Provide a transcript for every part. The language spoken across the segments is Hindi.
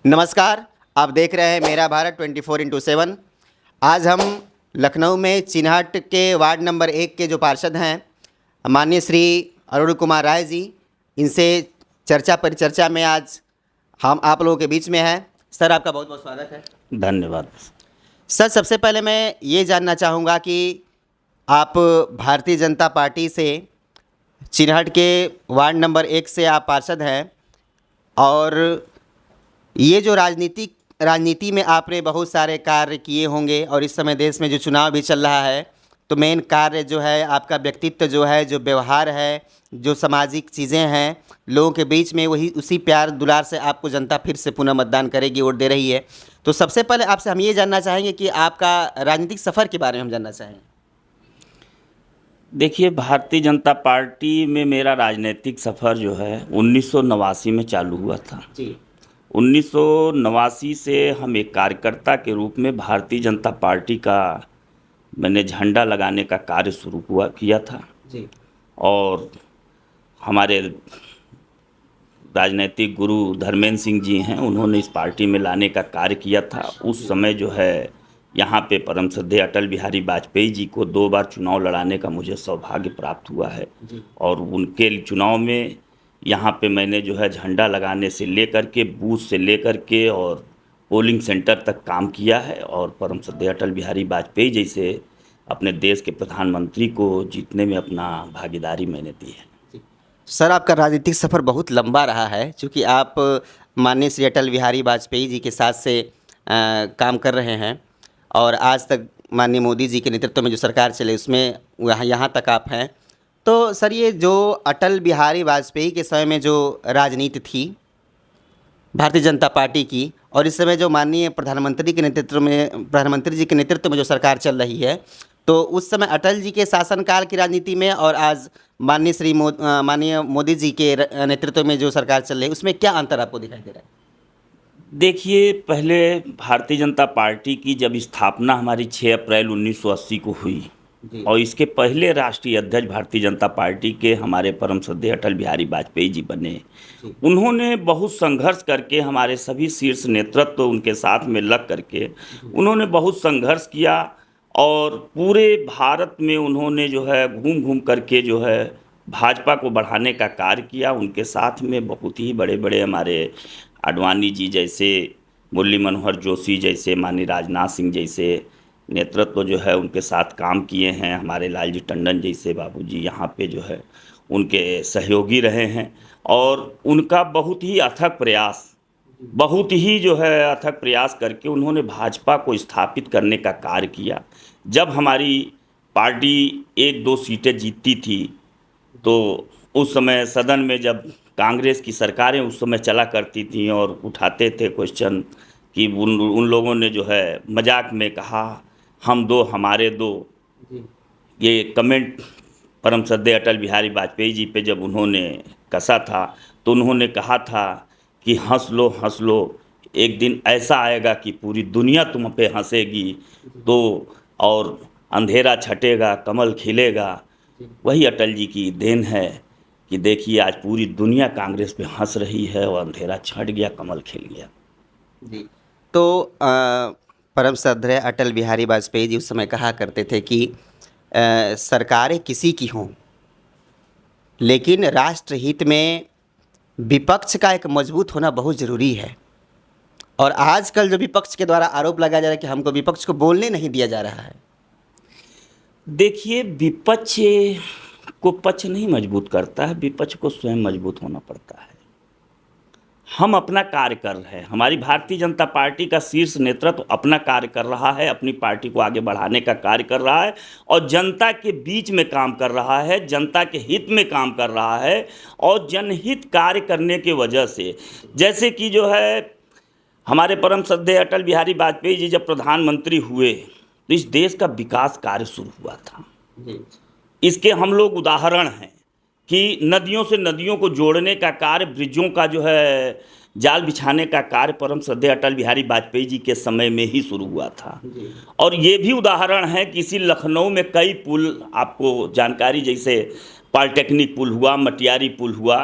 नमस्कार, आप देख रहे हैं मेरा भारत 24x7। आज हम लखनऊ में चिन्हट के वार्ड नंबर 1 के जो पार्षद हैं माननीय श्री अरुण कुमार राय जी, इनसे चर्चा परिचर्चा में आज हम आप लोगों के बीच में हैं। सर, आपका बहुत बहुत स्वागत है। धन्यवाद। सर, सबसे पहले मैं ये जानना चाहूँगा कि आप भारतीय जनता पार्टी से चिन्हट के वार्ड नंबर 1 से आप पार्षद हैं और ये जो राजनीति में आपने बहुत सारे कार्य किए होंगे और इस समय देश में जो चुनाव भी चल रहा है, तो मेन कार्य जो है आपका व्यक्तित्व जो है, जो व्यवहार है, जो सामाजिक चीज़ें हैं लोगों के बीच में, वही उसी प्यार दुलार से आपको जनता फिर से पुनः मतदान करेगी, वोट दे रही है। तो सबसे पहले आपसे हम ये जानना चाहेंगे कि आपका राजनीतिक सफ़र के बारे में हम जानना चाहेंगे। देखिए, भारतीय जनता पार्टी में मेरा राजनीतिक सफ़र जो है 1989 में चालू हुआ था जी। 1989 से हम एक कार्यकर्ता के रूप में भारतीय जनता पार्टी का मैंने झंडा लगाने का कार्य शुरू किया था जी। और हमारे राजनीतिक गुरु धर्मेंद्र सिंह जी हैं, उन्होंने इस पार्टी में लाने का कार्य किया था। उस समय जो है यहाँ पे परम श्रद्धेय अटल बिहारी वाजपेयी जी को 2 बार चुनाव लड़ाने का मुझे सौभाग्य प्राप्त हुआ है और उनके चुनाव में यहाँ पे मैंने जो है झंडा लगाने से लेकर के बूथ से लेकर के और पोलिंग सेंटर तक काम किया है और परम श्रद्धेय अटल बिहारी वाजपेयी जैसे अपने देश के प्रधानमंत्री को जीतने में अपना भागीदारी मैंने दी है। सर, आपका राजनीतिक सफ़र बहुत लंबा रहा है, चूँकि आप माननीय श्री अटल बिहारी वाजपेयी जी के साथ से काम कर रहे हैं और आज तक माननीय मोदी जी के नेतृत्व में जो सरकार चले उसमें यहाँ तक आप हैं। तो सर, ये जो अटल बिहारी वाजपेयी के समय में जो राजनीति थी भारतीय जनता पार्टी की और इस समय जो माननीय प्रधानमंत्री जी के नेतृत्व में जो सरकार चल रही है, तो उस समय अटल जी के शासनकाल की राजनीति में और आज माननीय मोदी जी के नेतृत्व में जो सरकार चल रही है, उसमें क्या अंतर आपको दिखाई दे रहा है? देखिए, पहले भारतीय जनता पार्टी की जब स्थापना हमारी 6 अप्रैल 1980 को हुई और इसके पहले राष्ट्रीय अध्यक्ष भारतीय जनता पार्टी के हमारे परम श्रद्धेय अटल बिहारी वाजपेयी जी बने। उन्होंने बहुत संघर्ष करके हमारे सभी शीर्ष नेतृत्व उनके साथ में लग करके उन्होंने बहुत संघर्ष किया और पूरे भारत में उन्होंने जो है घूम घूम करके जो है भाजपा को बढ़ाने का कार्य किया। उनके साथ में बहुत ही बड़े बड़े हमारे आडवाणी जी जैसे, मुरली मनोहर जोशी जैसे, माननीय राजनाथ सिंह जैसे नेतृत्व जो है उनके साथ काम किए हैं। हमारे लालजी टंडन जैसे बाबूजी यहाँ पे जो है उनके सहयोगी रहे हैं और उनका बहुत ही अथक प्रयास करके उन्होंने भाजपा को स्थापित करने का कार्य किया। जब हमारी पार्टी 1-2 सीटें जीतती थी तो उस समय सदन में जब कांग्रेस की सरकारें उस समय चला करती थी और उठाते थे क्वेश्चन कि उन लोगों ने जो है मजाक में कहा हम 2 हमारे 2, ये कमेंट परम श्रद्धेय अटल बिहारी वाजपेयी जी पे जब उन्होंने कसा था तो उन्होंने कहा था कि हंस लो, एक दिन ऐसा आएगा कि पूरी दुनिया तुम पे हंसेगी तो और अंधेरा छटेगा, कमल खिलेगा। वही अटल जी की देन है कि देखिए आज पूरी दुनिया कांग्रेस पे हंस रही है और अंधेरा छट गया, कमल खिल गया। जी। तो परम श्रद्धेय अटल बिहारी वाजपेयी जी उस समय कहा करते थे कि सरकारें किसी की हों, लेकिन राष्ट्रहित में विपक्ष का एक मजबूत होना बहुत ज़रूरी है। और आजकल जो विपक्ष के द्वारा आरोप लगाया जा रहा है कि हमको विपक्ष को बोलने नहीं दिया जा रहा है। देखिए, विपक्ष को पक्ष नहीं मजबूत करता है, विपक्ष को स्वयं मजबूत होना पड़ता है। हम अपना कार्य कर रहे हैं, हमारी भारतीय जनता पार्टी का शीर्ष नेतृत्व अपना कार्य कर रहा है, अपनी पार्टी को आगे बढ़ाने का कार्य कर रहा है और जनता के बीच में काम कर रहा है, जनता के हित में काम कर रहा है। और जनहित कार्य करने की वजह से जैसे कि जो है हमारे परम श्रद्धेय अटल बिहारी वाजपेयी जी जब प्रधानमंत्री हुए तो इस देश का विकास कार्य शुरू हुआ था। इसके हम लोग उदाहरण हैं कि नदियों से नदियों को जोड़ने का कार्य, ब्रिजों का जो है जाल बिछाने का कार्य परम श्रद्धेय अटल बिहारी वाजपेयी जी के समय में ही शुरू हुआ था। और ये भी उदाहरण है कि इसी लखनऊ में कई पुल आपको जानकारी, जैसे पॉलिटेक्निक पुल हुआ, मटियारी पुल हुआ,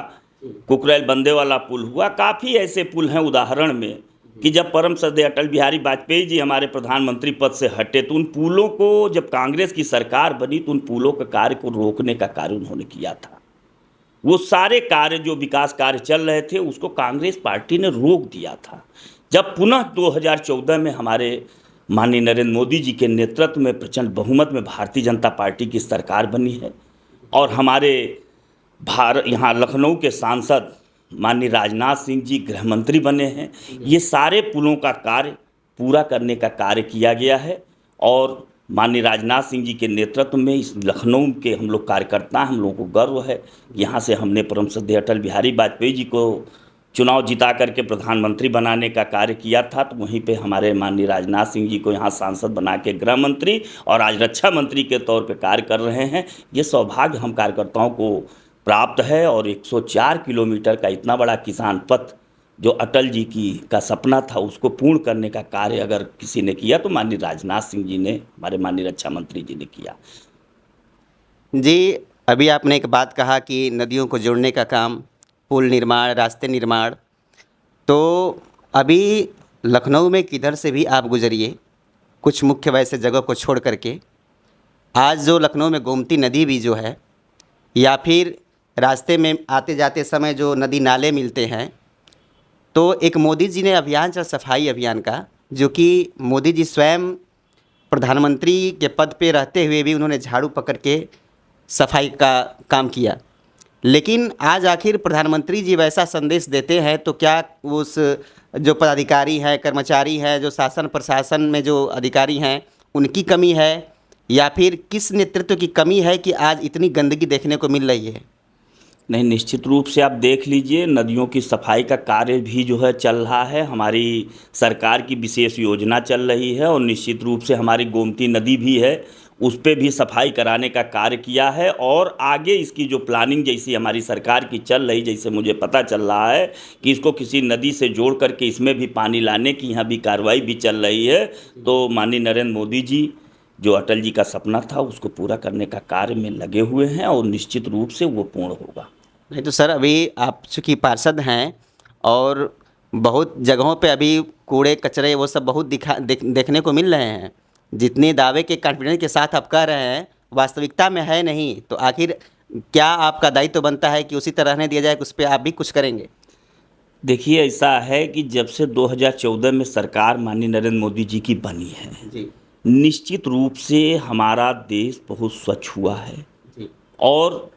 कुकरेल बंदे वाला पुल हुआ, काफ़ी ऐसे पुल हैं उदाहरण में कि जब परम श्रद्धेय अटल बिहारी वाजपेयी जी हमारे प्रधानमंत्री पद से हटे तो उन पुलों को, जब कांग्रेस की सरकार बनी तो उन पुलों के कार्य को रोकने का कार्य उन्होंने किया था। वो सारे कार्य जो विकास कार्य चल रहे थे उसको कांग्रेस पार्टी ने रोक दिया था। जब पुनः 2014 में हमारे माननीय नरेंद्र मोदी जी के नेतृत्व में प्रचंड बहुमत में भारतीय जनता पार्टी की सरकार बनी है और हमारे यहाँ लखनऊ के सांसद माननीय राजनाथ सिंह जी गृह मंत्री बने हैं, ये सारे पुलों का कार्य पूरा करने का कार्य किया गया है और माननीय राजनाथ सिंह जी के नेतृत्व में इस लखनऊ के हम लोग कार्यकर्ता, हम लोगों को गर्व है। यहाँ से हमने परम श्रद्धेय अटल बिहारी वाजपेयी जी को चुनाव जिता करके प्रधानमंत्री बनाने का कार्य किया था, तो वहीं पे हमारे माननीय राजनाथ सिंह जी को यहाँ सांसद बना के गृह मंत्री और आज रक्षा मंत्री के तौर पे कार्य कर रहे हैं। ये सौभाग्य हम कार्यकर्ताओं को प्राप्त है और 104 किलोमीटर का इतना बड़ा किसान पथ जो अटल जी का सपना था उसको पूर्ण करने का कार्य अगर किसी ने किया तो माननीय राजनाथ सिंह जी ने, हमारे माननीय रक्षा मंत्री जी ने किया। जी, अभी आपने एक बात कहा कि नदियों को जोड़ने का काम, पुल निर्माण, रास्ते निर्माण, तो अभी लखनऊ में किधर से भी आप गुजरिए, कुछ मुख्य वैसे जगह को छोड़ करके, आज जो लखनऊ में गोमती नदी भी जो है या फिर रास्ते में आते जाते समय जो नदी नाले मिलते हैं, तो एक मोदी जी ने अभियान चला सफाई अभियान का, जो कि मोदी जी स्वयं प्रधानमंत्री के पद पे रहते हुए भी उन्होंने झाड़ू पकड़ के सफाई का काम किया। लेकिन आज आखिर प्रधानमंत्री जी वैसा संदेश देते हैं तो क्या उस जो पदाधिकारी हैं, कर्मचारी हैं, जो शासन प्रशासन में जो अधिकारी हैं, उनकी कमी है या फिर किस नेतृत्व की कमी है कि आज इतनी गंदगी देखने को मिल रही है? नहीं, निश्चित रूप से आप देख लीजिए, नदियों की सफाई का कार्य भी जो है चल रहा है। हमारी सरकार की विशेष योजना चल रही है और निश्चित रूप से हमारी गोमती नदी भी है, उस पे भी सफाई कराने का कार्य किया है और आगे इसकी जो प्लानिंग जैसी हमारी सरकार की चल रही, जैसे मुझे पता चल रहा है कि इसको किसी नदी से जोड़ करके इसमें भी पानी लाने की यहाँ भी कार्रवाई भी चल रही है। तो माननीय नरेंद्र मोदी जी जो अटल जी का सपना था उसको पूरा करने का कार्य में लगे हुए हैं और निश्चित रूप से वो पूर्ण होगा। नहीं तो सर, अभी आप चूँकि पार्षद हैं और बहुत जगहों पे अभी कूड़े कचरे वो सब बहुत देखने को मिल रहे हैं। जितने दावे के कॉन्फिडेंस के साथ आप कह रहे हैं वास्तविकता में है नहीं, तो आखिर क्या आपका दायित्व तो बनता है कि उसी तरह रहने दिया जाए कि उस पर आप भी कुछ करेंगे? देखिए, ऐसा है कि जब से 2014 में सरकार माननीय नरेंद्र मोदी जी की बनी है जी निश्चित रूप से हमारा देश बहुत स्वच्छ हुआ है जी और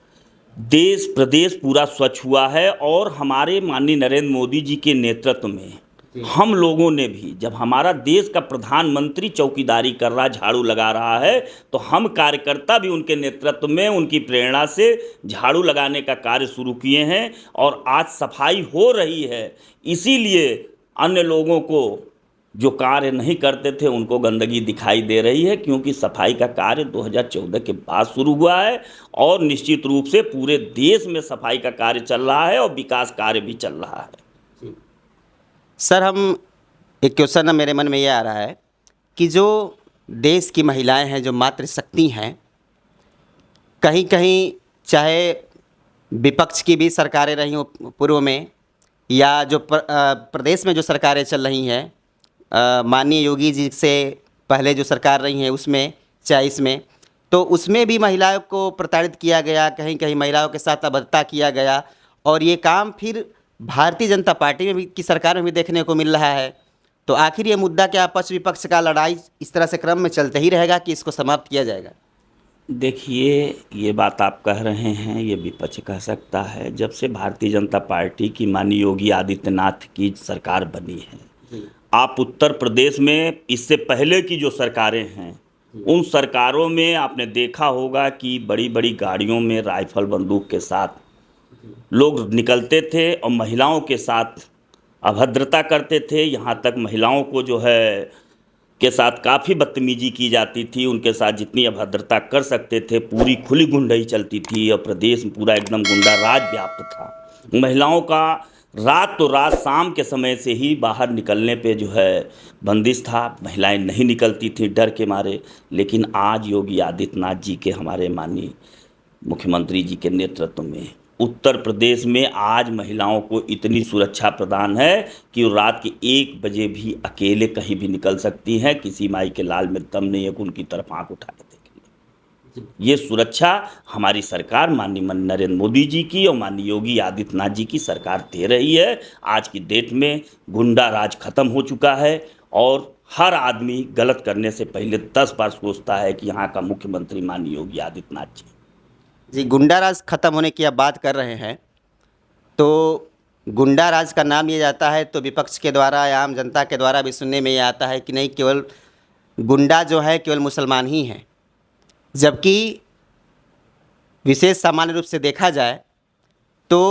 देश प्रदेश पूरा स्वच्छ हुआ है और हमारे माननीय नरेंद्र मोदी जी के नेतृत्व में हम लोगों ने भी, जब हमारा देश का प्रधानमंत्री चौकीदारी कर रहा, झाड़ू लगा रहा है, तो हम कार्यकर्ता भी उनके नेतृत्व में उनकी प्रेरणा से झाड़ू लगाने का कार्य शुरू किए हैं और आज सफाई हो रही है। इसीलिए अन्य लोगों को जो कार्य नहीं करते थे उनको गंदगी दिखाई दे रही है, क्योंकि सफाई का कार्य 2014 के बाद शुरू हुआ है और निश्चित रूप से पूरे देश में सफाई का कार्य चल रहा है और विकास कार्य भी चल रहा है। सर, हम एक क्वेश्चन मेरे मन में ये आ रहा है कि जो देश की महिलाएं हैं, जो मातृशक्ति हैं, कहीं कहीं चाहे विपक्ष की भी सरकारें रही हों पूर्व में या जो प्रदेश में जो सरकारें चल रही हैं, माननीय योगी जी से पहले जो सरकार रही हैं उसमें, चाहे इसमें, तो उसमें भी महिलाओं को प्रताड़ित किया गया, कहीं कहीं महिलाओं के साथ अभद्रता किया गया और ये काम फिर भारतीय जनता पार्टी में भी की सरकार में भी देखने को मिल रहा है। तो आखिर ये मुद्दा क्या पक्ष विपक्ष का लड़ाई इस तरह से क्रम में चलते ही रहेगा कि इसको समाप्त किया जाएगा? देखिए, ये बात आप कह रहे हैं, ये विपक्ष कह सकता है। जब से भारतीय जनता पार्टी की माननीय योगी आदित्यनाथ की सरकार बनी है, आप उत्तर प्रदेश में इससे पहले की जो सरकारें हैं उन सरकारों में आपने देखा होगा कि बड़ी बड़ी गाड़ियों में राइफल बंदूक के साथ लोग निकलते थे और महिलाओं के साथ अभद्रता करते थे। यहाँ तक महिलाओं को जो है के साथ काफ़ी बदतमीजी की जाती थी, उनके साथ जितनी अभद्रता कर सकते थे, पूरी खुली गुंडाई चलती थी और प्रदेश में पूरा एकदम गुंडा राज व्याप्त था। महिलाओं का रात तो रात, शाम के समय से ही बाहर निकलने पे जो है बंदिश था, महिलाएं नहीं निकलती थी डर के मारे। लेकिन आज योगी आदित्यनाथ जी के, हमारे माननीय मुख्यमंत्री जी के नेतृत्व में उत्तर प्रदेश में आज महिलाओं को इतनी सुरक्षा प्रदान है कि वो रात के 1 बजे भी अकेले कहीं भी निकल सकती हैं, किसी माई के लाल में दम नहीं है कि उनकी तरफ आंख उठा के देखेंगे। ये सुरक्षा हमारी सरकार माननीय नरेंद्र मोदी जी की और माननीय योगी आदित्यनाथ जी की सरकार दे रही है। आज की डेट में गुंडा राज खत्म हो चुका है और हर आदमी गलत करने से पहले 10 बार सोचता है कि यहाँ का मुख्यमंत्री माननीय योगी आदित्यनाथ जी। जी, गुंडा राज खत्म होने की आप बात कर रहे हैं, तो गुंडा राज का नाम लिया जाता है तो विपक्ष के द्वारा या आम जनता के द्वारा भी सुनने में ये आता है कि नहीं, केवल गुंडा जो है केवल मुसलमान ही हैं। जबकि विशेष सामान्य रूप से देखा जाए तो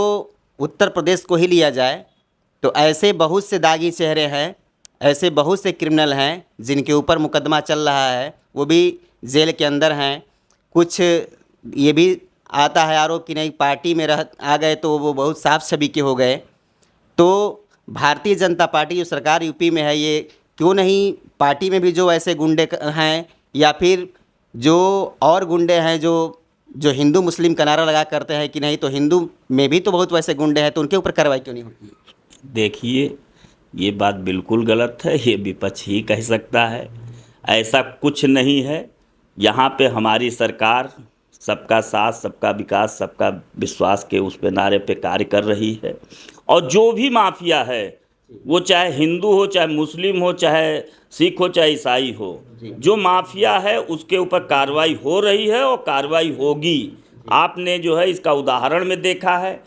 उत्तर प्रदेश को ही लिया जाए तो ऐसे बहुत से दागी चेहरे हैं, ऐसे बहुत से क्रिमिनल हैं जिनके ऊपर मुकदमा चल रहा है, वो भी जेल के अंदर हैं। कुछ ये भी आता है आरोप कि नहीं पार्टी में रह आ गए तो वो बहुत साफ छवि के हो गए। तो भारतीय जनता पार्टी जो सरकार यूपी में है, ये क्यों नहीं पार्टी में भी जो ऐसे गुंडे हैं या फिर जो और गुंडे हैं जो जो हिंदू मुस्लिम का नारा लगा करते हैं कि नहीं, तो हिंदू में भी तो बहुत वैसे गुंडे हैं, तो उनके ऊपर कार्रवाई क्यों नहीं होती? देखिए, ये बात बिल्कुल गलत है, ये विपक्ष ही कह सकता है, ऐसा कुछ नहीं है। यहाँ पे हमारी सरकार सबका साथ, सबका विकास, सबका विश्वास के उस पे नारे पे कार्य कर रही है। और जो भी माफिया है, वो चाहे हिंदू हो, चाहे मुस्लिम हो, चाहे सिख हो, चाहे ईसाई हो, जो माफिया है उसके ऊपर कार्रवाई हो रही है और कार्रवाई होगी। आपने जो है इसका उदाहरण में देखा है,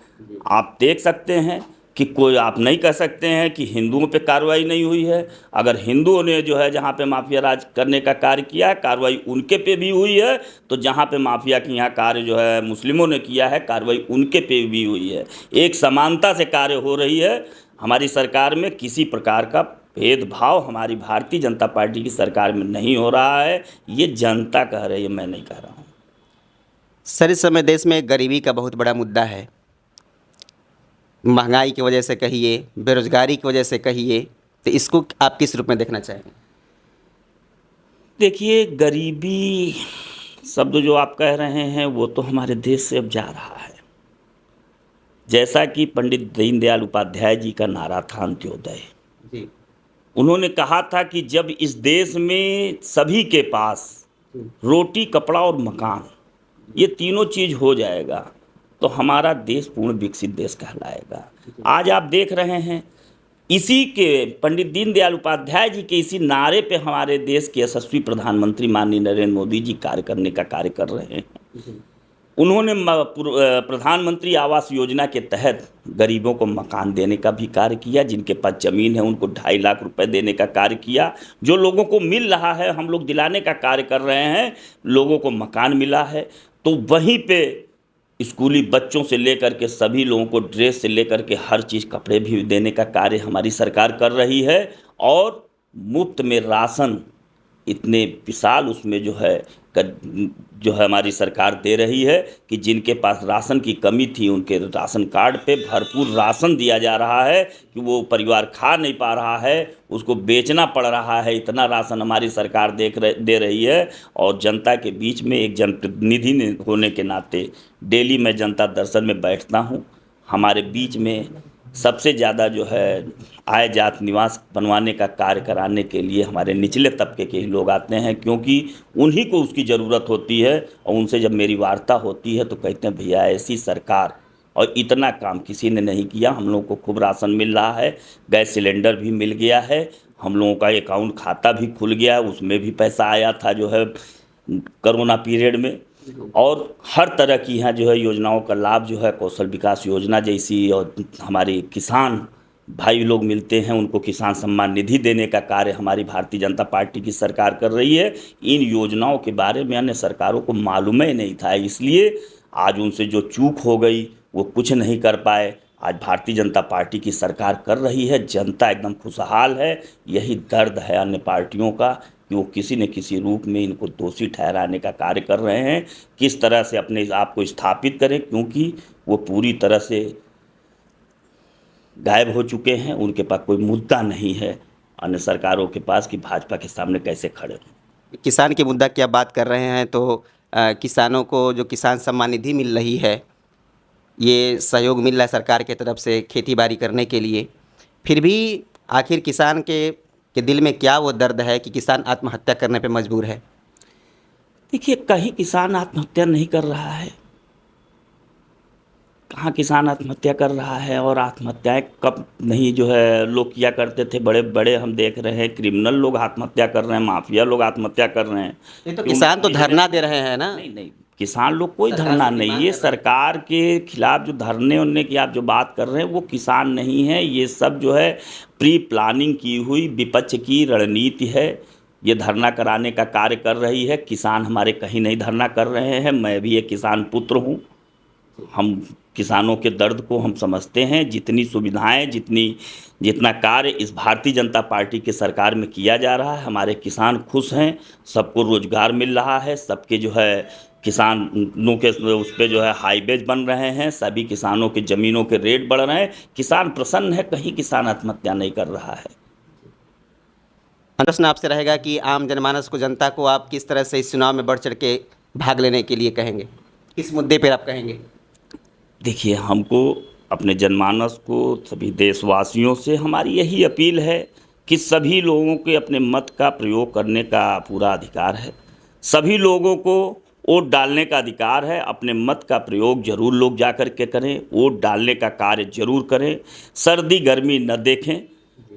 आप देख सकते हैं कि कोई, आप नहीं कह सकते हैं कि हिंदुओं पे कार्रवाई नहीं हुई है। अगर हिंदुओं ने जो है जहाँ पे माफिया राज करने का कार्य किया है, कार्रवाई उनके पे भी हुई है, तो जहाँ पे माफिया के यहाँ कार्य जो है मुस्लिमों ने किया है, कार्रवाई उनके पे भी हुई है। एक समानता से कार्य हो रही है। हमारी सरकार में किसी प्रकार का भेदभाव हमारी भारतीय जनता पार्टी की सरकार में नहीं हो रहा है। ये जनता कह रही है, मैं नहीं कह रहा हूँ। सर, इस समय देश में गरीबी का बहुत बड़ा मुद्दा है। महंगाई की वजह से कहिए, बेरोजगारी की वजह से कहिए, तो इसको आप किस रूप में देखना चाहेंगे? देखिए, गरीबी शब्द जो आप कह रहे हैं वो तो हमारे देश से अब जा रहा है। जैसा कि पंडित दीनदयाल उपाध्याय जी का नारा था अंत्योदय, जी, उन्होंने कहा था कि जब इस देश में सभी के पास रोटी, कपड़ा और मकान, ये तीनों चीज़ हो जाएगा तो हमारा देश पूर्ण विकसित देश कहलाएगा। आज आप देख रहे हैं, इसी के पंडित दीनदयाल उपाध्याय जी के इसी नारे पे हमारे देश के यशस्वी प्रधानमंत्री माननीय नरेंद्र मोदी जी कार्य करने का कार्य कर रहे हैं। उन्होंने प्रधानमंत्री आवास योजना के तहत गरीबों को मकान देने का भी कार्य किया। जिनके पास ज़मीन है उनको 2.5 लाख रुपए देने का कार्य किया। जो लोगों को मिल रहा है हम लोग दिलाने का कार्य कर रहे हैं, लोगों को मकान मिला है। तो वहीं पे स्कूली बच्चों से लेकर के सभी लोगों को ड्रेस से लेकर के हर चीज़, कपड़े भी देने का कार्य हमारी सरकार कर रही है। और मुफ्त में राशन इतने विशाल उसमें जो है हमारी सरकार दे रही है कि जिनके पास राशन की कमी थी उनके राशन कार्ड पे भरपूर राशन दिया जा रहा है कि वो परिवार खा नहीं पा रहा है, उसको बेचना पड़ रहा है। इतना राशन हमारी सरकार दे रही है। और जनता के बीच में एक जनप्रतिनिधि होने के नाते डेली मैं जनता दर्शन में बैठता हूँ। हमारे बीच में सबसे ज़्यादा जो है आय जात निवास बनवाने का कार्य कराने के लिए हमारे निचले तबके के ही लोग आते हैं, क्योंकि उन्हीं को उसकी ज़रूरत होती है। और उनसे जब मेरी वार्ता होती है तो कहते हैं भैया ऐसी सरकार और इतना काम किसी ने नहीं किया। हम लोगों को खूब राशन मिल रहा है, गैस सिलेंडर भी मिल गया है, हम लोगों का अकाउंट खाता भी खुल गया, उसमें भी पैसा आया था जो है कोरोना पीरियड में। और हर तरह की यहाँ जो है योजनाओं का लाभ जो है कौशल विकास योजना जैसी, और हमारे किसान भाई लोग मिलते हैं उनको किसान सम्मान निधि देने का कार्य हमारी भारतीय जनता पार्टी की सरकार कर रही है। इन योजनाओं के बारे में अन्य सरकारों को मालूम ही नहीं था, इसलिए आज उनसे जो चूक हो गई वो कुछ नहीं कर पाए। आज भारतीय जनता पार्टी की सरकार कर रही है, जनता एकदम खुशहाल है। यही दर्द है अन्य पार्टियों का कि वो किसी न किसी रूप में इनको दोषी ठहराने का कार्य कर रहे हैं, किस तरह से अपने आप को स्थापित करें, क्योंकि वो पूरी तरह से गायब हो चुके हैं। उनके पास कोई मुद्दा नहीं है अन्य सरकारों के पास कि भाजपा के सामने कैसे खड़े हों। किसान के मुद्दा की आप बात कर रहे हैं तो किसानों को जो किसान सम्मान निधि मिल रही है ये सहयोग मिल रहा है सरकार की तरफ से खेती बाड़ी करने के लिए, फिर भी आखिर किसान के दिल में क्या वो दर्द है कि किसान आत्महत्या करने पे मजबूर है? देखिए, कहीं किसान आत्महत्या नहीं कर रहा है, कहाँ किसान आत्महत्या कर रहा है। और आत्महत्याएं कब नहीं जो है लोग किया करते थे, बड़े बड़े हम देख रहे हैं क्रिमिनल लोग आत्महत्या कर रहे हैं, माफिया लोग आत्महत्या कर रहे हैं। ये तो कि किसान तो उनकी धरना वजह दे रहे हैं ना, नहीं नहीं, किसान लोग कोई सरकार धरना से नहीं, डिमांड ये कर रहे हैं। सरकार के खिलाफ जो धरने उनने की आप जो बात कर रहे हैं वो किसान नहीं है, ये सब जो है प्री प्लानिंग की हुई विपक्ष की रणनीति है। ये धरना कराने का कार्य कर रही है। किसान हमारे कहीं नहीं धरना कर रहे हैं, मैं भी एक किसान पुत्र हूँ। हम किसानों के दर्द को हम समझते हैं। जितनी सुविधाएं, जितना कार्य इस भारतीय जनता पार्टी की सरकार में किया जा रहा है, हमारे किसान खुश हैं, सबको रोजगार मिल रहा है, सबके जो है किसानों के उस पर जो है हाईवेज बन रहे हैं, सभी किसानों के ज़मीनों के रेट बढ़ रहे हैं, किसान प्रसन्न है, कहीं किसान आत्महत्या नहीं कर रहा है। प्रश्न आपसे रहेगा कि आम जनमानस को, जनता को आप किस तरह से इस चुनाव में बढ़ चढ़ के भाग लेने के लिए कहेंगे? किस मुद्दे पर आप कहेंगे? देखिए, हमको अपने जनमानस को, सभी देशवासियों से हमारी यही अपील है कि सभी लोगों के अपने मत का प्रयोग करने का पूरा अधिकार है। सभी लोगों को वोट डालने का अधिकार है। अपने मत का प्रयोग जरूर लोग जा कर के करें, वोट डालने का कार्य जरूर करें, सर्दी गर्मी न देखें,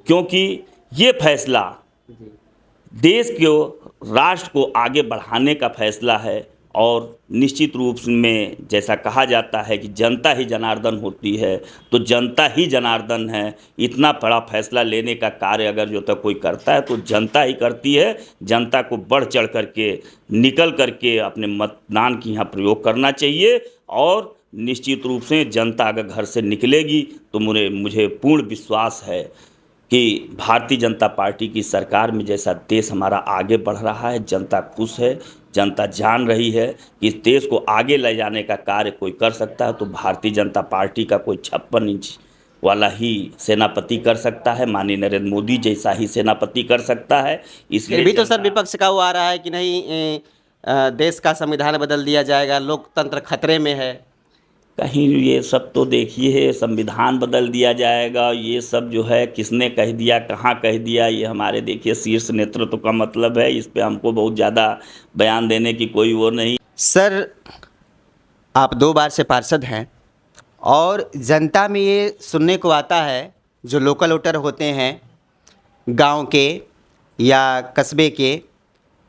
क्योंकि ये फैसला देश को, राष्ट्र को आगे बढ़ाने का फैसला है। और निश्चित रूप में जैसा कहा जाता है कि जनता ही जनार्दन होती है, तो जनता ही जनार्दन है। इतना बड़ा फैसला लेने का कार्य अगर जो तक कोई करता है तो जनता ही करती है। जनता को बढ़ चढ़ करके निकल करके अपने मतदान की यहाँ प्रयोग करना चाहिए। और निश्चित रूप से जनता अगर घर से निकलेगी तो मुझे पूर्ण विश्वास है कि भारतीय जनता पार्टी की सरकार में जैसा देश हमारा आगे बढ़ रहा है, जनता खुश है, जनता जान रही है कि इस देश को आगे ले जाने का कार्य कोई कर सकता है तो भारतीय जनता पार्टी का कोई 56 इंच वाला ही सेनापति कर सकता है, माननीय नरेंद्र मोदी जैसा ही सेनापति कर सकता है। इसलिए फिर भी तो सर जनता- विपक्ष का वो आ रहा है कि नहीं, देश का संविधान बदल दिया जाएगा, लोकतंत्र खतरे में है। कहीं ये सब तो देखिए, संविधान बदल दिया जाएगा, ये सब जो है किसने कह दिया, कहाँ कह दिया, ये हमारे देखिए शीर्ष नेतृत्व का मतलब है। इस पे हमको बहुत ज़्यादा बयान देने की कोई वो नहीं। सर, आप 2 बार से पार्षद हैं और जनता में ये सुनने को आता है, जो लोकल वोटर होते हैं गांव के या कस्बे के,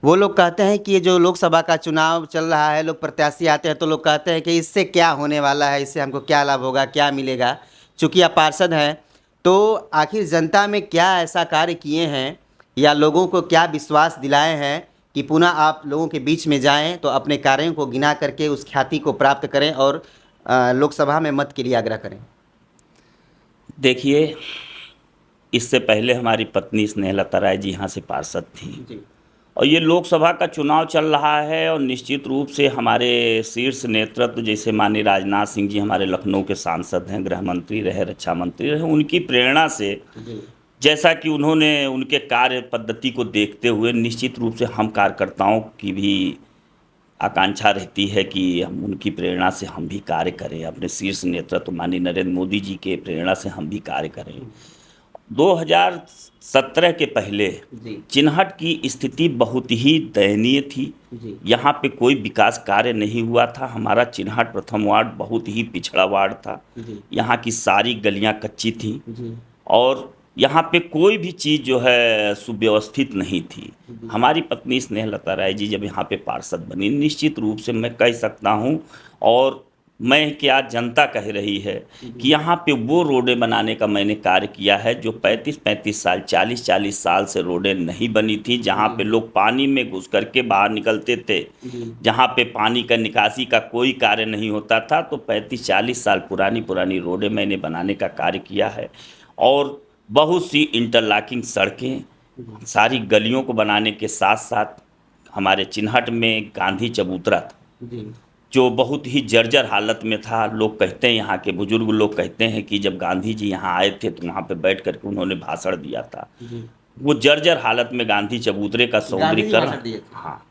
वो लोग कहते हैं कि ये जो लोकसभा का चुनाव चल रहा है, लोग प्रत्याशी आते हैं तो लोग कहते हैं कि इससे क्या होने वाला है, इससे हमको क्या लाभ होगा, क्या मिलेगा। चूँकि आप पार्षद हैं, तो आखिर जनता में क्या ऐसा कार्य किए हैं या लोगों को क्या विश्वास दिलाए हैं कि पुनः आप लोगों के बीच में जाएं तो अपने कार्यों को गिना करके उस ख्याति को प्राप्त करें और लोकसभा में मत के लिए आग्रह करें? देखिए, इससे पहले हमारी पत्नी स्नेहलता राय जी यहाँ से पार्षद थी जी और ये लोकसभा का चुनाव चल रहा है और निश्चित रूप से हमारे शीर्ष नेतृत्व जैसे माननीय राजनाथ सिंह जी हमारे लखनऊ के सांसद हैं, गृह मंत्री रहे, रक्षा मंत्री रहे, उनकी प्रेरणा से जी जैसा कि उन्होंने उनके कार्य पद्धति को देखते हुए निश्चित रूप से हम कार्यकर्ताओं की भी आकांक्षा रहती है कि हम उनकी प्रेरणा से हम भी कार्य करें, अपने शीर्ष नेतृत्व माननीय नरेंद्र मोदी जी के प्रेरणा से हम भी कार्य करें। 2017 के पहले जी चिन्हट की स्थिति बहुत ही दयनीय थी। जी यहाँ पे कोई विकास कार्य नहीं हुआ था। हमारा चिन्हट प्रथम वार्ड बहुत ही पिछड़ा वार्ड था। जी यहाँ की सारी गलियाँ कच्ची थीं जी और यहाँ पे कोई भी चीज़ जो है सुव्यवस्थित नहीं थी। हमारी पत्नी स्नेहलता राय जी जब यहाँ पे पार्षद बनी, निश्चित रूप से मैं कह सकता हूँ और मैं क्या जनता कह रही है कि यहाँ पे वो रोडें बनाने का मैंने कार्य किया है जो 35-35 साल, 40-40 साल से रोडें नहीं बनी थी, जहाँ पे लोग पानी में घुस करके बाहर निकलते थे, जहाँ पे पानी का निकासी का कोई कार्य नहीं होता था। तो 35-40 साल पुरानी रोडें मैंने बनाने का कार्य किया है और बहुत सी इंटरलॉकिंग सड़कें, सारी गलियों को बनाने के साथ साथ हमारे चिन्हट में गांधी चबूतरा था जो बहुत ही जर्जर हालत में था। लोग कहते हैं, यहाँ के बुजुर्ग लोग कहते हैं कि जब गांधी जी यहाँ आए थे तो वहाँ पे बैठ करके उन्होंने भाषण दिया था। वो जर्जर हालत में गांधी चबूतरे का सौंदर्यीकरण, हाँ,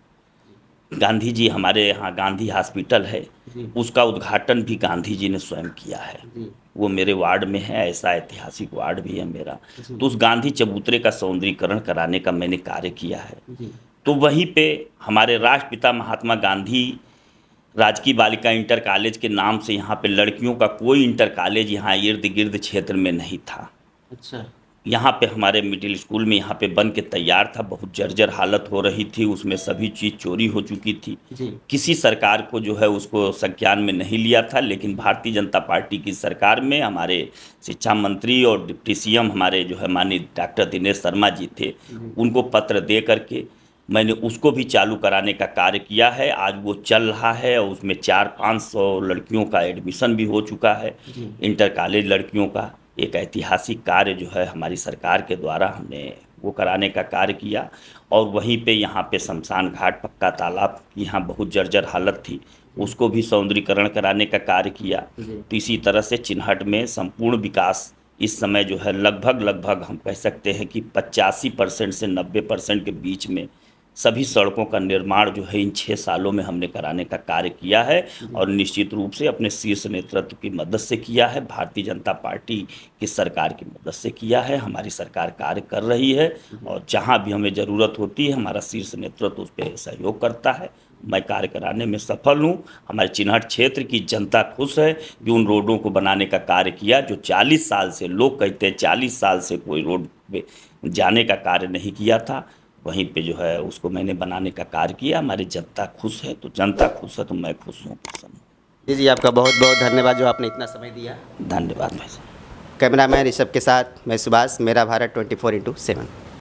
गांधी जी हमारे यहाँ गांधी हॉस्पिटल है, जी उसका उद्घाटन भी गांधी जी ने स्वयं किया है। जी वो मेरे वार्ड में है, ऐसा ऐतिहासिक वार्ड भी है मेरा। जी तो उस गांधी चबूतरे का सौंदर्यीकरण कराने का मैंने कार्य किया है। जी तो वहीं पे हमारे राष्ट्रपिता महात्मा गांधी राजकीय बालिका इंटर कॉलेज के नाम से यहाँ पे लड़कियों का कोई इंटर कॉलेज यहाँ इर्द गिर्द क्षेत्र में नहीं था। अच्छा यहाँ पे हमारे मिडिल स्कूल में यहाँ पे बन के तैयार था, बहुत जर्जर हालत हो रही थी, उसमें सभी चीज़ चोरी हो चुकी थी। जी किसी सरकार को जो है उसको संज्ञान में नहीं लिया था, लेकिन भारतीय जनता पार्टी की सरकार में हमारे शिक्षा मंत्री और डिप्टी सीएम हमारे जो है माननीय डॉक्टर दिनेश शर्मा जी थे, उनको पत्र दे करके मैंने उसको भी चालू कराने का कार्य किया है। आज वो चल रहा है और उसमें 400-500 लड़कियों का एडमिशन भी हो चुका है, जी इंटर कॉलेज लड़कियों का। एक ऐतिहासिक कार्य जो है हमारी सरकार के द्वारा हमने वो कराने का कार्य किया। और वहीं पे यहाँ पे शमशान घाट, पक्का तालाब की यहाँ बहुत जर्जर हालत थी, उसको भी सौंदर्यीकरण कराने का कार्य किया। जी तो इसी तरह से चिन्हट में संपूर्ण विकास इस समय जो है लगभग हम कह सकते हैं कि 85% से 90% के बीच में सभी सड़कों का निर्माण जो है इन 6 सालों में हमने कराने का कार्य किया है। और निश्चित रूप से अपने शीर्ष नेतृत्व की मदद से किया है, भारतीय जनता पार्टी की सरकार की मदद से किया है। हमारी सरकार कार्य कर रही है और जहां भी हमें ज़रूरत होती है हमारा शीर्ष नेतृत्व उस पर सहयोग करता है। मैं कार्य कराने में सफल हूँ। हमारे चिन्हट क्षेत्र की जनता खुश है कि उन रोडों को बनाने का कार्य किया, जो 40 साल से लोग कहते हैं 40 साल से कोई रोड पे जाने का कार्य नहीं किया था, वहीं पे जो है उसको मैंने बनाने का कार्य किया। हमारी जनता खुश है, तो जनता खुश है तो मैं खुश हूँ। जी जी आपका बहुत बहुत धन्यवाद जो आपने इतना समय दिया। धन्यवाद भाई साहब। कैमरामैन ऋषभ के साथ मैं सुभाष, मेरा भारत 24/7।